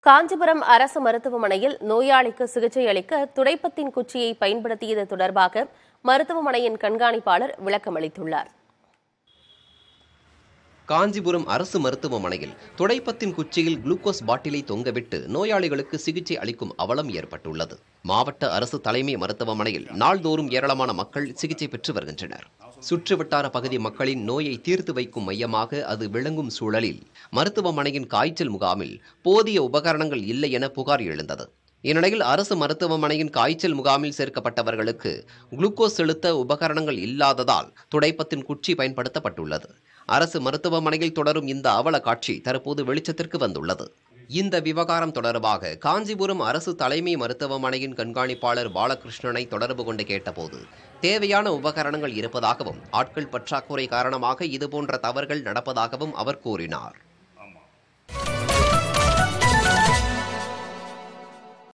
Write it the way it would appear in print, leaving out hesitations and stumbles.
காஞ்சிபுரம் அரசு மருத்துவமனையில் நோயாளிக்கு சிகிச்சை அளிக்க துடைப்பத்தின் குச்சியை பயன்படுத்தியது தொடர்பாக மருத்துவமனையின் கண்காணிப்பாளர் விளக்கம் அளித்துள்ளார். காஞ்சிபுரம் அரசு மருத்துவமனையில் துடைப்பத்தின் குச்சியில் குளுக்கோஸ் பாட்டிலை தொங்கவிட்டு நோயாளிகளுக்கு சிகிச்சை அளிக்கும் அவலம் ஏற்பட்டுள்ளது. மாவட்ட அரசு தலைமை மருத்துவமனையில் நாள்தோறும் ஏராளமான மக்கள் சிகிச்சை பெற்று வருகின்றனர். சுற்றுவட்டார பகுதி மக்களின் நோயை தீர்த்து வைக்கும் மையமாக அது விளங்கும் சூழலில் மருத்துவமனையின் காய்ச்சல் முகாமில் போதிய உபகரணங்கள் இல்லை என புகார் எழுந்தது. இந்நிலையில் அரசு மருத்துவமனையின் காய்ச்சல் முகாமில் சேர்க்கப்பட்டவர்களுக்கு குளுக்கோஸ் செலுத்த உபகரணங்கள் இல்லாததால் துடைப்பத்தின் குச்சி பயன்படுத்தப்பட்டுள்ளது. அரசு மருத்துவமனையில் தொடரும் இந்த அவல காட்சி தற்போது வெளிச்சத்திற்கு வந்துள்ளது. இந்த விவகாரம் தொடர்பாக காஞ்சிபுரம் அரசு தலைமை மருத்துவமனையின் கண்காணிப்பாளர் பாலகிருஷ்ணனை தொடர்பு கொண்டு கேட்டபோது தேவையான உபகரணங்கள் இருப்பதாகவும் ஆட்கள் பற்றாக்குறை காரணமாக இதுபோன்ற தவறுகள் நடப்பதாகவும் அவர் கூறினார்.